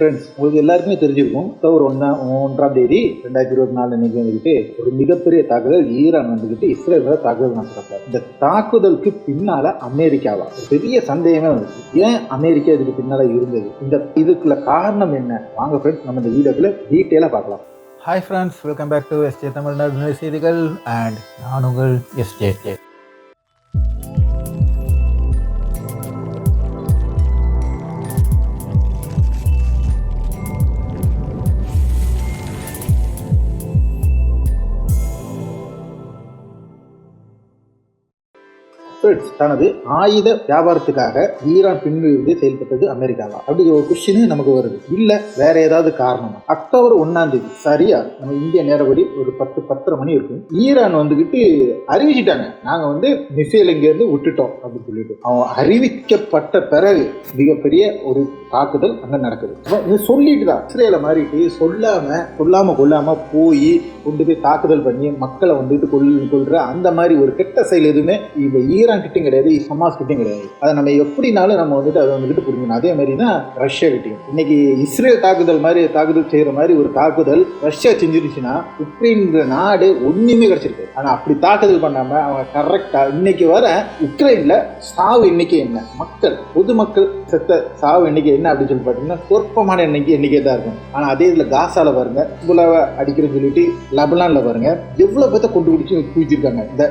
Friends, உங்களுக்கு எல்லாருக்குமே தெரிஞ்சிருக்கும். அக்டோபர் 1ஆம் தேதி 2024 அன்னைக்கு வந்துக்கிட்டு ஒரு மிகப்பெரிய தாக்குதல் ஈரான் வந்துக்கிட்டு இஸ்ரேல் மேல தாக்குதல் நடத்துறாங்க. இந்த தாக்குதலுக்கு பின்னால அமெரிக்காவா பெரிய சந்தேகமே வந்துச்சு. ஏன் அமெரிக்கா இதுக்கு பின்னால இருந்தது, இதுக்குள்ள காரணம் என்ன? வாங்க ஃப்ரெண்ட்ஸ், நம்ம இந்த வீடியோக்குள்ள டீட்டெயிலாக பார்க்கலாம். Hi friends, welcome back to SJ Tamil Nadu செய்திகள் அண்ட் நான் உங்கள் எஸ்ஜே. தனது ஆயுத வியாபாரத்துக்காக ஈரான் பின்னிருந்து செயல்பட்டது அமெரிக்காவா அப்படி ஒரு கொஸ்டின் நமக்கு வருது. இல்ல வேற ஏதாவது காரணமா? அக்டோபர் 1ஆம் தேதி சரியா நம்ம இந்திய நேரப்படி ஒரு 10-10:30 மணி இருக்கும். ஈரான் வந்துகிட்டு அறிவிச்சிட்டாங்க, நாங்க மிசைல் இங்க இருந்து விட்டுட்டோம் அப்படின்னு சொல்லிட்டு. அவங்க அறிவிக்கப்பட்ட பிறகு மிகப்பெரிய ஒரு தாக்குதல் அங்க நடக்குது. சொல்லிட்டு தான் இஸ்ரேலை மாறிட்டு சொல்லாம போய் கொண்டு போய் தாக்குதல் பண்ணி மக்களை கொள்ற அந்த மாதிரி ஒரு கெட்ட செயல் எதுவுமே இந்த ஈரான் கிட்டையும் கிடையாது, ஹமாஸ் கிட்டையும் கிடையாது. அதை நம்ம எப்படினாலும் நம்ம அதை புரிஞ்சுக்கணும். அதே மாதிரி தான் ரஷ்யா கிட்டையும். இன்னைக்கு இஸ்ரேல் தாக்குதல் செய்யற மாதிரி ஒரு தாக்குதல் ரஷ்யா செஞ்சிருச்சுன்னா உக்ரைன் நாடு ஒண்ணுமே கிடைச்சிருக்கு. ஆனா அப்படி தாக்குதல் பண்ணாம அவங்க கரெக்டா இன்னைக்கு வர உக்ரைன்ல சாவு எண்ணிக்கை என்ன, பொதுமக்கள் செத்த சாவு எண்ணிக்கை என்ன அப்படின்னு சொல்லி பாத்தீங்கன்னா சொற்பமான எண்ணிக்கை தான் இருக்கும். ஆனா அதே இதுல காசால பாருங்க, புலாவ அடிக்கிறேன்னு சொல்லிட்டு லெபனான்ல பாருங்க எவ்வளவு பேத்த கொண்டு பிடிச்சி குவிச்சிருக்காங்க இந்த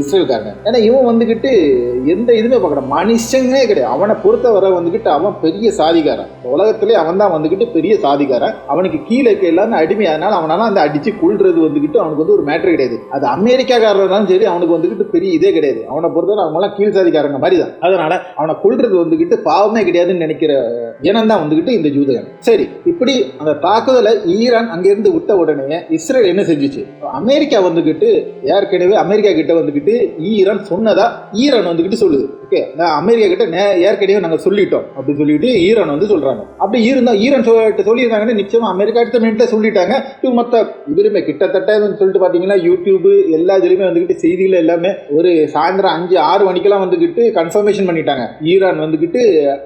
இஸ்ரேல்காரங்க. ஏன்னா இவன் எந்த இதுவுமே பார்க்கற மனுஷனே கிடையாது. அவனை பொறுத்தவரை அவன் பெரிய சாதிகாரன். உலகத்திலே அவன் தான் பெரிய சாதிகாரன். அவனுக்கு கீழே எல்லாரும் அடிமை. அதனால அவனால அந்த அடிச்சு கொள்றது அவனுக்கு ஒரு மேட்டர் கிடையாது. அது அமெரிக்காக்காரனாலும் சரி, அவனுக்கு பெரிய இதே கிடையாது. அவனை பொறுத்தவரை அவங்களாம் கீழ் சாதிக்காரங்க மாதிரி தான். அதனால அவனை கொள்றது பாவமே கிடையாதுன்னு நினைக்கிற இனம் தான் இந்த ஜூதகன். சரி, இப்படி அந்த தாக்குதலை ஈரான் அங்கிருந்து விட்ட உடனே இஸ்ரேல் என்ன செஞ்சுச்சு? அமெரிக்கா ஏற்கனவே அமெரிக்கா கிட்ட ஈரான் சொன்னதா ஈரான் சொல்லுது. ஓகே, அமெரிக்கா கிட்ட ஏற்கனவே நாங்க சொல்லிட்டோம் அப்படின்னு சொல்லிட்டு ஈரான் சொல்றாங்க. அப்படி இருந்தா ஈரான் சொல்லியிருந்தாங்கன்னா நிச்சயமா அமெரிக்கா அடுத்த மினிட்ல சொல்லிட்டாங்க. மொத்த இதுலயுமே கிட்டத்தட்ட சொல்லிட்டு பாத்தீங்கன்னா யூடியூப் எல்லா இதுலயுமே செய்திகள் எல்லாமே ஒரு சாயந்தரம் 5-6 மணிக்கெல்லாம் கன்ஃபர்மேஷன் பண்ணிட்டாங்க. ஈரான்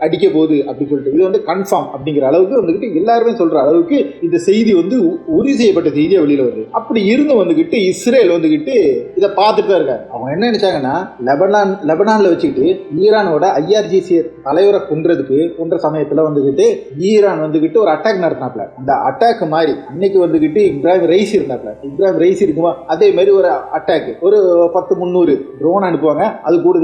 அடிக்க போகுது அப்படின்னு சொல்லிட்டு. இது கன்ஃபார்ம் அப்படிங்கிற அளவுக்கு எல்லாருமே சொல்ற அளவுக்கு இந்த செய்தி உறுதி செய்யப்பட்ட செய்தியா வெளியில வருது. அப்படி இருந்து இஸ்ரேல் இதை பார்த்துட்டு தான் இருக்காங்க. அவங்க என்ன நினைச்சாங்கன்னா லெபனான்ல வச்சுக்கிட்டு ஈரானோட IRGC தலைவரை கொன்ற சமயத்துல ஈரான் ஒரு அட்டாக் நடத்தினாப்ல. அந்த அட்டாக் மாதிரி அன்னைக்கு இப்ராஹிம் ரைசி இருந்தாப்ல. இப்ராஹிம் ரைசி இருக்குமா அதே மாதிரி ஒரு அட்டாக் ஒரு 10-300 ட்ரோன் அனுப்புவாங்க. அது கூட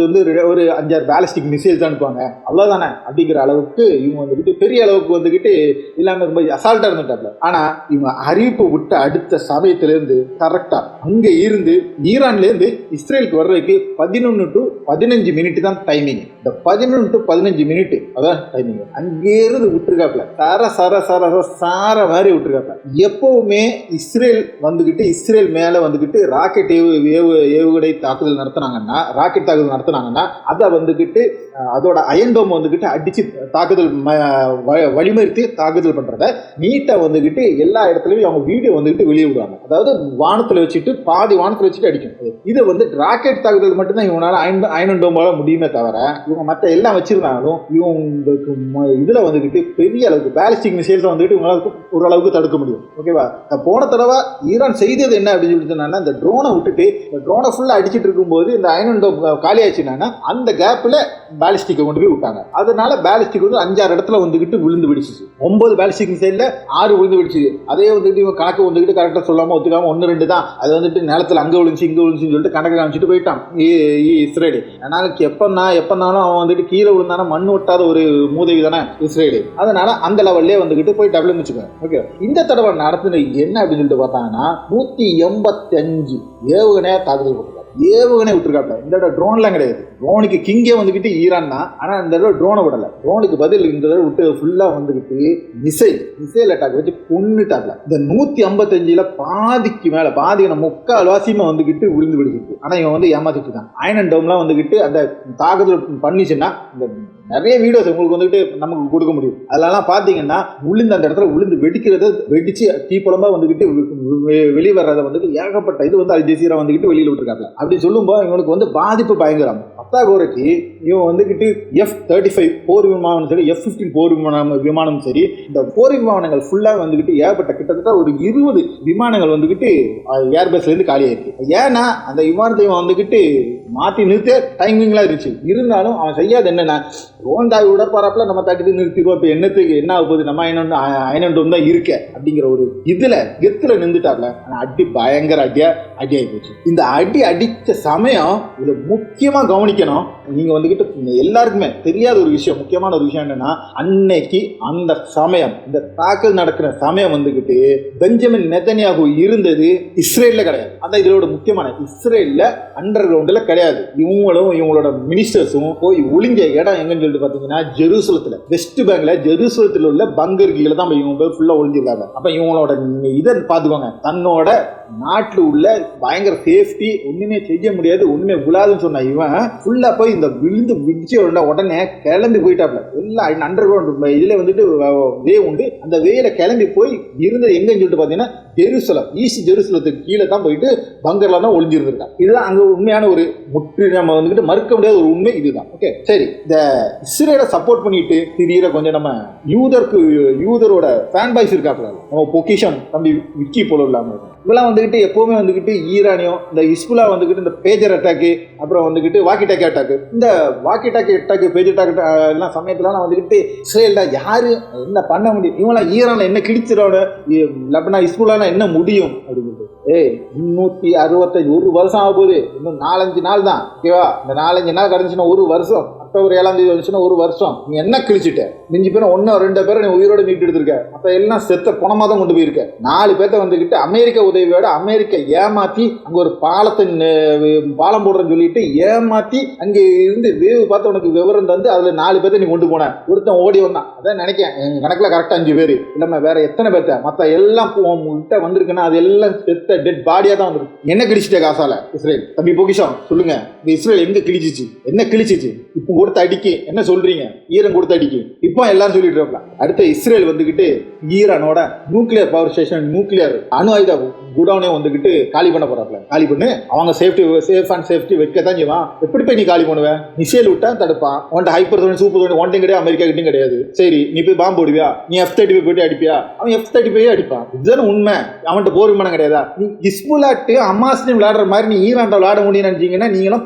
ஒரு 5-6 பேலிஸ்டிக் மிசைல்ஸ் அனுப்புவாங்க. அவ்வளவுதானே அப்படிங்கிற அளவுக்கு இவங்க பெரிய அளவுக்கு இல்லாம ரொம்ப அசால்ட்டா இருந்துட்டாப்ல. ஆனா இவங்க அறிவிப்பு விட்ட அடுத்த சமயத்துல இருந்து கரெக்டா அங்க இருந்து ஈரான்ல இருந்து இஸ்ரேலுக்கு வர்றதுக்கு 11 to 15 மினிட் தான் டைமிங். இந்த 11 to 15 மினிட் அதான் டைமிங். அங்கே இருந்து விட்டுருக்காப்ல சார மாதிரி விட்டுருக்காப்ல. எப்பவுமே இஸ்ரேல் இஸ்ரேல் மேல ராக்கெட் ஏவுகணை தாக்குதல் நடத்தினாங்கன்னா அதை அதோட அயன்டோம் அடிச்சு தாக்குதல் வழிமறித்து தாக்குதல் பண்றத நீட்டா எல்லா இடத்துலயும் அவங்க வீடியோ வெளியே விடுவாங்க. அதாவது வானத்துல வச்சுட்டு பாதி வானத்துல வச்சுட்டு அடிக்கும். இது ராக்கெட் தாக்குதல் மட்டும்தான் இவங்களால அயன் டோமால முடியுமே தவிர இவங்க மற்ற எல்லாம் வச்சிருந்தாலும் இவங்களுக்கு இதுல பெரிய அளவுக்கு பேலிஸ்டிக் மிசைல்ஸ் இவங்களுக்கு ஓரளவுக்கு தடுக்க முடியும். ஓகேவா? போன தடவை ஈரான் செய்தது என்ன அப்படின்னு சொல்லிட்டு இந்த ட்ரோனை விட்டுட்டு இந்த ட்ரோனை ஃபுல்லா அடிச்சிட்டு இருக்கும்போது இந்த அயன் டோம் காலி ஆச்சுன்னா அந்த கேப்ல பேலிஸ்டிக்கை கொண்டு போய் விட்டாங்க. அதனால பேலிஸ்டிக் 5-6 இடத்துல விழுந்து பிடிச்சிச்சு. 9 பேலிஸ்டிக் மிசைல்ல 6 விழுந்து பிடிச்சிது. அதே இவங்க கணக்கு கரெக்டா சொல்லாம ஒத்துக்காம 1-2 தான் அது நேரத்துல அங்க விழுந்துச்சு இங்க விழுந்துச்சுன்னு சொல்லிட்டு கணக்கு காமிச்சிட்டு போயிட்டான் இஸ்ரேல். அதனால எப்பனாலும் அவன் கீழே விழுந்தானா மண் ஒட்டாத ஒரு மூதவி தானே இஸ்ரேல். அதனால அந்த லெவல்லே போய் டபுள் வச்சுக்கோங்க. ஓகே, இந்த தடவை நடத்துன என்ன அப்படின்னு சொல்லிட்டு பார்த்தாங்கன்னா 185 ஏவுகணையா தாக்குதல் போட்டு ஏவுகணை விட்டுருக்காப்ல. இந்த தடவை ட்ரோன்லாம் கிடையாது. ட்ரோனுக்கு கிங்கே ஈரான் தான். ஆனா இந்த தடவை ட்ரோனை விடல. ட்ரோனுக்கு பதில் இந்த தடவை விட்டு ஃபுல்லா மிசைல் அட்டாக் வச்சு கொன்னுட்டாப்ல. இந்த 155ல பாதிக்கு மேல பாதி 3/4 விழுந்து விடுச்சு. ஆனா இவன் ஏமாத்திட்டு தான் அயன் டோம்லாம் அந்த தாக்குதல் பண்ணிச்சுன்னா இந்த நிறைய வீடியோஸ் உங்களுக்கு நமக்கு கொடுக்க முடியும். அதெல்லாம் பாத்தீங்கன்னா அந்த இடத்துல வெடிக்கிறத வெடிச்சு தீப்பழமா வெளியே வர்றத ஏகப்பட்ட இது அல் ஜசீரா வெளியில விட்டுருக்காங்க. அப்படி சொல்லும்போது இவனுக்கு வந்து பாதிப்பு பயங்கரம். பத்தாக்குறைக்கு இவன் வந்துக்கிட்டு F-35 போர் விமானம் சரி, F-15 போர் விமானம் சரி, இந்த போர் விமானங்கள் ஃபுல்லாக வந்துக்கிட்டு ஏற்பட்ட கிட்டத்தட்ட ஒரு 20 விமானங்கள் வந்துக்கிட்டு ஏர்பஸ்லேருந்து காலியாயிருக்கு. ஏன்னா அந்த விமானத்தை இவன் வந்துக்கிட்டு மாற்றி நிறுத்த டைமிங்லாம் இருந்துச்சு. இருந்தாலும் அவன் செய்யாது என்னென்னா, ரோந்தாவி உடற்பரப்பில் நம்ம தட்டி நிறுத்திடுவோம், இப்போ என்னத்துக்கு என்ன ஆக போகுது, நம்ம ஐநண்டு தான் இருக்க அப்படிங்கிற ஒரு இதில் கெத்தில் நின்றுட்டார்ல. ஆனால் அடி பயங்கர அடி போச்சு. இந்த அடித்த சமயம் இதை முக்கியமாக கவனிக்கணும். நீங்கள் வந்துக்கிட்டு எல்லாருக்குமே தெரியாத ஒரு விஷயம், முக்கியமான ஒரு விஷயம் என்னன்னா, அன்னைக்கு அந்த சமயம் இந்த தாக்கல் நடக்கிற சமயம் வந்துக்கிட்டு பெஞ்சமின் நெதன்யாகு இருந்தது இஸ்ரேலில் கிடையாது. அதான் இதோட முக்கியமான, இஸ்ரேலில் அண்டர் கிரவுண்டில் கிடையாது. இவங்களும் இவங்களோட மினிஸ்டர்ஸும் போய் ஒளிஞ்ச இடம் எங்கன்னு சொல்லிட்டு பார்த்தீங்கன்னா ஜெருசலத்தில், வெஸ்ட் பேங்க்ல ஜெருசலத்தில் உள்ள பங்கர் கீழே தான் இவங்க போய் ஃபுல்லாக ஒளிஞ்சிருக்காங்க. அப்போ இவங்களோட இதை பார்த்துக்கோங்க, தன்னோட நாட்டில் உள்ள பயங்கர சேஃப்டி, ஒன்றுமே செய்ய முடியாது, ஒன்றுமே விழாதுன்னு சொன்ன இவன் ஃபுல்லாக போய் இந்த விழுந்து விடிச்ச உடனே கிளம்பி போயிட்டாப்ல. எல்லாம் அண்டர் கிரவுண்ட் இதில் வந்துட்டு வே உண்டு. அந்த வேல கிளம்பி போய் இருந்தது எங்கன்னு சொல்லிட்டு பார்த்தீங்கன்னா ஜெருசலம், ஈஸ்ட் ஜெருசலத்துக்கு கீழே தான் போயிட்டு பங்கர்ல தான் ஒளிஞ்சிருந்திருக்கான். இதுதான் அங்கே உண்மையான ஒரு நம்ம வந்துட்டு மறுக்க முடியாத ஒரு உண்மை இதுதான். ஓகே சரி, இந்த இஸ்ரேலை சப்போர்ட் பண்ணிட்டு திடீர கொஞ்சம் நம்ம யூதரோட ஃபேன் பாய்ஸ் இருக்காப்ல, நம்ம பொக்கிஷம் தம்பி விக்கி போல இல்லாமல் இவெல்லாம் வந்துக்கிட்டு எப்போவுமே வந்துக்கிட்டு ஈரானியம் இந்த ஹிஸ்புல்லா வந்துக்கிட்டு இந்த பேஜர் அட்டாக்கு, அப்புறம் வந்துக்கிட்டு வாக்கி டாக்கி அட்டாக்கு, இந்த walkie talkie attack pager dog எல்லாம் சமயத்துலாம் வந்துக்கிட்டு இஸ்ரேல்ல யாரு என்ன பண்ண முடியும், இவங்களாம் ஈரானில் என்ன கிழிச்சிடோட லெபனா ஹிஸ்புல்லானா என்ன முடியும் அப்படின்னு. 365 ஒரு வருஷம் ஆக போகுது, இன்னும் 4-5 நாள் தான். ஓகேவா, இந்த 4-5 நாள் கிடந்துச்சுன்னா ஒரு வருஷம், அக்டோபர் 7ஆம் தேதி வந்துச்சுன்னா ஒரு வருஷம். நீ என்ன கிழிச்சிட்ட, மிஞ்சி பேர் 1-2 பேரை நீ உயிரோட மீட்டு எடுத்திருக்க, அப்போ எல்லாம் செத்த பணமாக தான் கொண்டு போயிருக்க. 4 பேர்த்த வந்துக்கிட்டு அமெரிக்க உதவியோட அமெரிக்க ஏமாத்தி அங்கே ஒரு பாலம் போடுறேன்னு சொல்லிட்டு ஏமாத்தி அங்கே இருந்து வேவு பார்த்து உனக்கு விவரம் தந்து அதில் 4 பேர்த்த நீ கொண்டு போன, ஒருத்தன் ஓடி வந்தான். அதான் நினைக்கிறேன் எங்கள் கணக்கில் கரெக்டாக 5 பேர் இல்லாமல் வேற எத்தனை பேர்த்த மற்ற எல்லாம் கிட்ட வந்திருக்குன்னா அது எல்லாம் செத்த டெட் பாடியா தான் வந்துருக்கு. என்ன கிழிச்சிட்ட காசால இஸ்ரேல் தம்பி பொக்கிஷம் சொல்லுங்க, இந்த இஸ்ரேல் எங்க கிழிச்சிச்சு, என்ன கிழிச்சிச்சு? இப்போ கொடுத்த அடிக்கு என்ன சொல்றீங்க, ஈரான் கொடுத்த அடிக்கு இப்போ எல்லாரும் சொல்லிட்டு இருக்கலாம். அடுத்த இஸ்ரேல் வந்துகிட்டு ஈரானோட நியூக்ளியர் பவர் ஸ்டேஷன், நியூக்ளியர் அணு ஆயுத குடவுனே வந்துகிட்டு காலி பண்ண போறாப்ல. காலி பண்ணு, அவங்க சேஃப் அண்ட் சேஃப்டி வைக்கத்தான் செய்வான். எப்படி போய் நீ காலி பண்ணுவேன்? மிசைல் விட்டா தடுப்பான், உன்ட்ட ஹைப்பர் சூப்பர் ஒன்றையும் கிடையாது, அமெரிக்கா கிட்டையும் கிடையாது. சரி நீ போய் பாம்பு போடுவியா, நீ F-35 போயிட்டு அடிப்பியா, அவன் F-35 அடிப்பான். இதுதானே உண்மை. அவன்கிட்ட போர் விமானம் கிடையாதா? நீ ஹிஸ்புல்லாட்டு அம்மாஸ்லையும் விளையாடுற மாதிரி நீ ஈரான்ட்ட விளையாட முடியும்னு நினைச்சீங்கன்னா நீங்களும்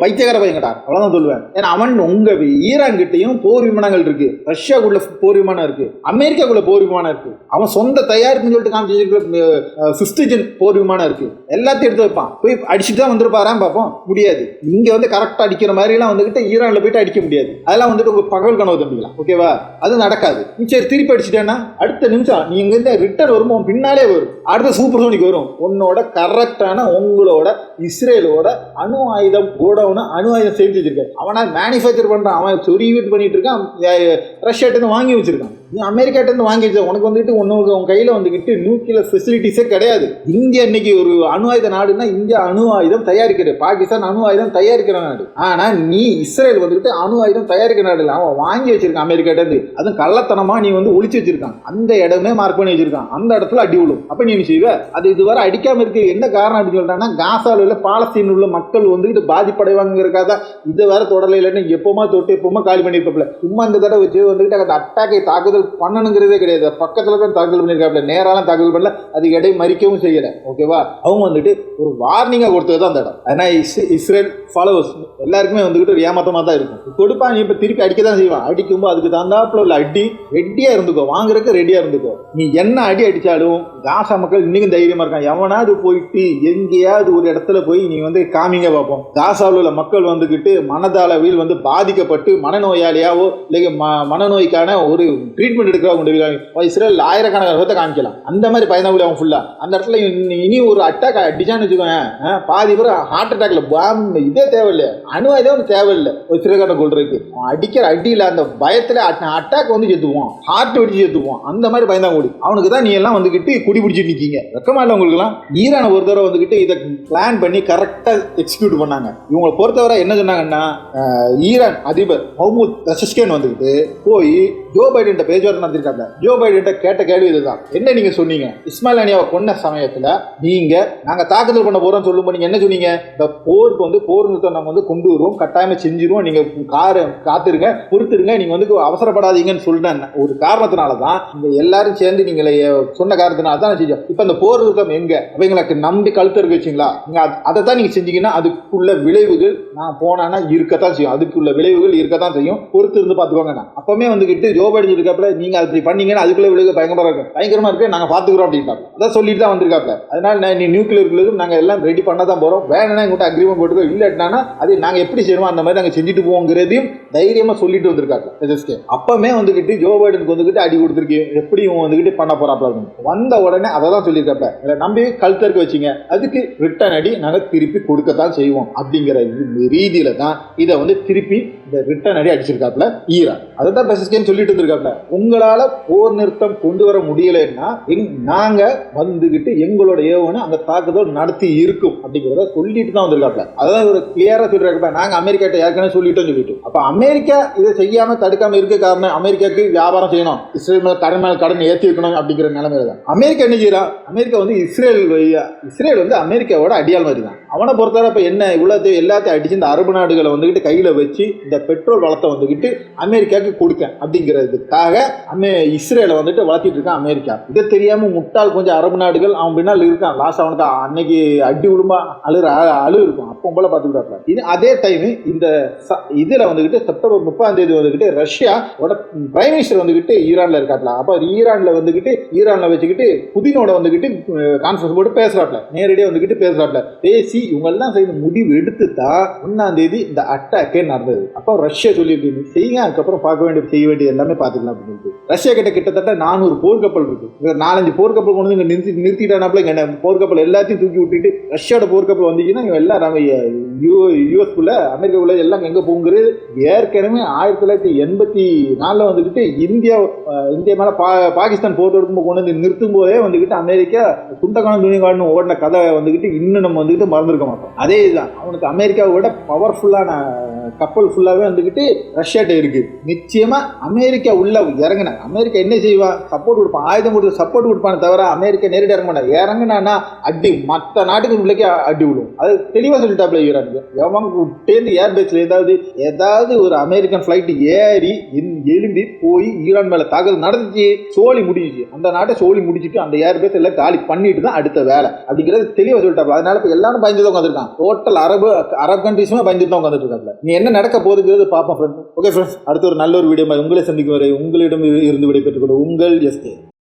பைத்தியக்கார பையன்டா, அவ்வளவுதான் சொல்லுவேன். ஏன்னா அவன் உங்க ஈரான் கிட்டையும் போர் விமானங்கள் இருக்கு, ரஷ்யாக்குள்ள போர் விமானம் இருக்கு, அமெரிக்காக்குள்ள போர் விமானம் இருக்கு, அவன் சொந்த தயாரிப்புன்னு சொல்லிட்டு காமிச்சு 5th gen போர் விமானம் இருக்கு, எல்லாத்தையும் எடுத்து வைப்பான். போய் அடிச்சுட்டு தான் வந்துருப்பாரான்னு பார்ப்போம், முடியாது. இங்க வந்து கரெக்டா அடிக்கிற மாதிரி எல்லாம் வந்துகிட்டு ஈரான்ல போயிட்டு அடிக்க முடியாது. அதெல்லாம் வந்துட்டு உங்க பகல் கனவு தம்பிக்கலாம். ஓகேவா, அது நடக்காது. நீ சரி திருப்பி அடிச்சுட்டேன்னா அடுத்த நிமிஷம் நீ இங்க இருந்து ரிட்டர்ன் வரும்போது பின்னாலே வரும், அடுத்த சூப்பர் சோனிக் வரும். உன்னோட கரெக்டான உங்களோட இஸ்ரேலோட அணு ஆயுதம் கோடவுன் அணு ஆயுதம் சேர்த்து வச்சிருக்காரு. அவனா மேனுஃபேக்சர் பண்றான், அவன் சொரிவிட்டு பண்ணிட்டு இருக்கான், ரஷ்யாட்டு வாங்கி வச்சிருக்கான், நீ அமெரிக்காட்டு வாங்கி வச்ச. உனக்கு வந்துட்டு உன் கையில வந்துகிட்டு நியூக்ளியர் ஃபெசிலிட்டிஸே கிடையாது. இந்தியா இன்னைக்கு ஒரு அணு ஆயுத நாடுன்னா இந்தியா அணு ஆயுதம் தயாரிக்கிறது, பாகிஸ்தான் அணு ஆயுதம் தயாரிக்கிற நாடு. ஆனா நீ இஸ்ரேல் வந்துட்டு அணு ஆயுதம் தயாரிக்கிற நாடு இல்லை, அவன் வாங்கி வச்சிருக்கான் அமெரிக்காட்டு இருந்து. அதுவும் கள்ளத்தனமா நீ வந்து ஒளிச்சு வச்சிருக்கான், அந்த இடமே மார்க் பண்ணி வச்சிருக்கான், அந்த இடத்துல அடி விழும். அப்ப நீ செய்வ அது இதுவரை அடிக்காம இருக்கு. என்ன காரணம் அப்படின்னு சொல்றாங்கன்னா, காசால உள்ள பாலஸ்தீன் உள்ள மக்கள் வந்துட்டு பாதிப்படைவாங்கிறக்காக இது வேற தொடரல இல்லைன்னு எப்பவுமா தொட்டு எப்பவுமா காலி பண்ணிருப்பல. சும்மா இந்த தடவை வச்சு வந்துட்டு அந்த அட்டாக்கை தாக்குதல் பண்ணணுங்கிறதே கிடையாது, பக்கத்துல தான் தாக்குதல் பண்ணிருக்காப்ல, நேராலாம் தாக்குதல் பண்ணல, அது இடை மறிக்கவும் செய்யல. ஓகேவா, அவங்க வந்துட்டு ஒரு வார்னிங்கா கொடுத்தது தான் அந்த இடம். ஆனா இஸ்ரேல் ஃபாலோவர்ஸ் எல்லாருக்குமே வந்துகிட்டு ஒரு ஏமாத்தமா தான் இருக்கும். கொடுப்பான், நீ இப்ப திருப்பி அடிக்க தான் செய்வான். அடிக்கும்போது அதுக்கு தந்தாப்புல உள்ள அடி ரெடியா இருந்துக்கோ, வாங்குறதுக்கு ரெடியா இருந்துக்கோ. நீ என்ன அடி அடிச்சாலும் காசா மக்கள் இன்னைக்கும் தைரியமா இருக்கான். எவனாவது போயிட்டு எங்கேயாவது ஒரு இடத்துல போய் நீ வந்து காமிங்க பார்ப்போம். காசாவில் உள்ள மக்கள் வந்துகிட்டு மனதளவில் வந்து பாதிக்கப்பட்டு மனநோயாளியாவோ இல்லை மனநோய்க்கான ஒரு ட்ரீட்மெண்ட் எடுக்கிறவங்க இஸ்ரேல் ஆயிரக்கணக்கான காமிக்கலாம். அந்த மாதிரி பயந்தாங்க அவன் ஃபுல்லா. அந்த இடத்துல இனி ஒரு அட்டாக் அடிச்சான்னு வச்சுக்கோங்க, பாதி பேர் ஹார்ட் அட்டாக்ல இதே தேவையில்லை, அணு ஆயுதம் தேவையில்லை ஒரு சிறுகாட்ட கொள்றதுக்கு. அவன் அடிக்கிற அடியில் அந்த பயத்துல அட்டாக் வந்து செத்துவோம், ஹார்ட் வெடிச்சு செத்துவோம், அந்த மாதிரி பயந்தாங்க ஓடி. அவனுக்கு தான் நீ எல்லாம் வந்துகிட்டு குடி பிடிச்சிட்டு நிற்கீங்க. வெக்கமா இல்லை உங்களுக்கு எல்லாம்? ஈரான ஒரு தடவை வந்துகிட்டு இதை பிளான் பண்ணி கரெக்டா எக்ஸிக்யூட் பண்ணாங்க. இவங்களை பொறுத்தவரை என்ன சொன்னாங்கன்னா, ஈரான் அதிபர் மஹ்மூத் பெசஷ்கியான் வந்துகிட்டு போய் ஜோ பைடன் பேச்சுவார்த்தை நடத்திருக்காங்க. ஜோ பைடன் கேட்ட கேள்வி இதுதான், என்ன நீங்க சொன்னீங்க இஸ்மாயில் அனியாவை கொன்ன சமயத்துல நாங்க தாக்குதல் பண்ண போறோம் சொல்லும் நீங்க என்ன சொன்னீங்க, இந்த போருக்கு போர் நிறுத்தம் நம்ம கொண்டு வருவோம், கட்டாயமா செஞ்சிருவோம், நீங்க காத்துருங்க பொறுத்துருங்க, நீங்க அவசரப்படாதீங்கன்னு சொல்லிட்டேன். ஒரு காரணத்தினாலதான் இந்த எல்லாரும் சேர்ந்து நீங்க சொன்ன காரணத்தினால தான் செஞ்சோம். இப்ப இந்த போர் நிறுத்தம் எங்க அவங்களுக்கு நம்பி கழுத்து இருக்கு வச்சுங்களா, நீங்க அதை தான் நீங்க செஞ்சீங்கன்னா அதுக்குள்ள விளைவுகள் நான் போனா இருக்கத்தான் செய்யும், அதுக்குள்ள விளைவுகள் இருக்கத்தான் செய்யும், பொறுத்து இருந்து பாத்துக்கோங்க. அப்பவுமே ஜோ பைடன் இருக்காப்ல, நீங்க அப்படி பண்ணீங்கன்னா அதுக்குள்ள விளைவு பயங்கரமா இருக்கு நாங்க பாத்துக்கிறோம் அப்படின்ட்டாங்க. அதான் சொல்லிட்டு தான் வந்திருக்காப்ல. அதனால நீ நியூக்ளியர் நாங்க எல்லாம் ரெடி பண்ண தான் போறோம், வேணும்னா எங்கிட்ட அக்ரிமெண்ட் போட்டுக்கோ, இல்லைன்னா அது நாங்க எப்படி செய்வோம் அந்த மாதிரி நாங்க செஞ்சுட்டு போவோங்கிறதையும் தைரியமா சொல்லிட்டு வந்திருக்காங்க. அப்பமே ஜோ பைடனுக்கு அடி கொடுத்துருக்கு, எப்படி பண்ண போறாப்ல வந்த உடனே அதை தான் சொல்லியிருக்காப்ல, நம்பி கழுத்தருக்கு வச்சிங்க, அதுக்கு ரிட்டர்ன் அடி நாங்க திருப்பி கொடுக்கத்தான் செய்வோம் அப்படிங்கிற ரீதியில தான் இதை திருப்பி இந்த ரிட்டர்ன் அடி அடிச்சிருக்காப்ல ஈரான். அதை தான் பெசஸ்கேன்னு சொல்லிட்டு இருந்திருக்காப்ல, உங்களால போர் நிறுத்தம் கொண்டு வர முடியலன்னா நாங்க எங்களோட ஏவனை அந்த தாக்குதல் நடத்தி இருக்கும் அப்படிங்கிறத சொல்லிட்டு தான் வந்திருக்காப்ல. அதான் ஒரு கிளியரா சொல்லிருக்காப்ல, நாங்க அமெரிக்கா ஏற்கனவே சொல்லிட்டோம் சொல்லிட்டு. அப்ப அமெரிக்கா இதை செய்யாம தடுக்காம இருக்க காரணம் அமெரிக்காவுக்கு வியாபாரம் செய்யணும், இஸ்ரேல் மேல கடன் ஏற்றி வைக்கணும் அப்படிங்கிற நிலைமையில தான் அமெரிக்கா என்ன செய்யறான். அமெரிக்கா இஸ்ரேல் அமெரிக்காவோட அடியால் மாதிரி தான். அவனை பொறுத்தவரை என்ன இவ்வளவு எல்லாத்தையும் அடிச்சு இந்த அரபு நாடுகளை கையில வச்சு இந்த பெட்ரோல் வளத்தை அமெரிக்காவுக்கு கொடுக்க அப்படிங்கிறதுக்காக இஸ்ரேலை வளர்த்திட்டு இருக்கான் அமெரிக்கா. இதை தெரியாம முட்டாள் கொஞ்சம் அரபு நாடுகள் அவன் பின்னால் இருக்கான். லாஸ்ட் அவனுக்கு அன்னைக்கு அடி உடுமா அழு இருக்கும், அப்போ போல பார்த்துக்கிட்டாங்க. இது அதே டைம் இந்த இதுல செப்டம்பர் 30 ரஷ்யாவோட பிரைம் மினிஸ்டர் ஈரான்ல இருக்காப்ல. அப்ப ஈரான்ல வச்சுக்கிட்டு புதினோட கான்ஃபரன்ஸ் போட்டு பேசுறாப்ல, நேரடியாக பேசுறாப்ல. பேசி இவங்க எல்லாம் செய்த முடிவு எடுத்துதான் 1 இந்த அட்டாக்கே நடந்தது. அப்போ ரஷ்யா சொல்லிட்டு செய்யுங்க, அதுக்கப்புறம் செய்ய வேண்டியது எல்லாமே பார்த்துக்கலாம் அப்படின்னு. ரஷ்யா கிட்ட கிட்டத்தட்ட 400 போர்க்கப்பல் இருக்கு. 4-5 போர்க்கப்பல் கொண்டு வந்து நிறுத்திட்டானாப்ல. போர்க்கப்பல் எல்லாத்தையும் தூக்கி விட்டுட்டு ரஷ்யாவோட போர்க்கப்பல் வந்துச்சுன்னா இவங்க எல்லாம் நம்ம யூஎஸ்குள்ள அமெரிக்காவுள்ள எல்லாம் எங்க போங்கிறது. ஏற்கனவே 1984 இந்தியா மேல பாகிஸ்தான் போர் தொடுக்கும் கொண்டு வந்து நிறுத்தும் போதே அமெரிக்கா துண்டக்கான துணிகான்னு ஓடின கதை இன்னும் நம்ம மறந்துருக்க மாட்டோம். அதே இதுதான் அவனுக்கு அமெரிக்காவோட பவர்ஃபுல்லான கப்பல் ஃபுல்லாவே ரஷ்யாட்ட இருக்கு. நிச்சயமா அமெரிக்கா உள்ள இறங்கின அமெரிக்கா என்ன செய்வா, சப்போர்ட் கொடுப்பான், ஆயுதம் கொடுத்து சப்போர்ட் கொடுப்பான்னு தவிர அமெரிக்கா நேரடி இறங்க மாட்டாங்க. இறங்கினா அடி மற்ற நாட்டுக்கு உள்ளே அடி விடும். அது தெளிவா சொல்லிட்டாப்ல ஈரானுக்கு. ஏர்பேஸ்ல ஏதாவது ஒரு அமெரிக்கன் பிளைட் ஏறி எழும்பி போய் ஈரான் மேல தாக்குதல் நடந்துச்சு, சோழி முடிஞ்சிச்சு. அந்த நாட்டை சோழி முடிச்சுட்டு அந்த ஏர்பேஸ் எல்லாம் காலி பண்ணிட்டு தான் அடுத்த வேலை அப்படிங்கிறது தெளிவா சொல்லிட்டாப்ல. அதனால இப்ப எல்லாரும் பயந்து தான் உட்காந்துருக்கான். டோட்டல் அரபு கண்ட்ரீஸுமே பயந்து தான் உட்காந்துட்டு இருக்காப்ல. நீ என்ன நடக்க போகுதுங்கிறது பார்ப்போம். ஓகே ஃப்ரெண்ட்ஸ், அடுத்த ஒரு நல்ல ஒரு வீடியோ மாதிரி உங்களை சந்திக்கும் வரை உங்களிடம் இருந்து விடைபெற்றுக் கொள்ளும் உங்கள் எஸ்கே.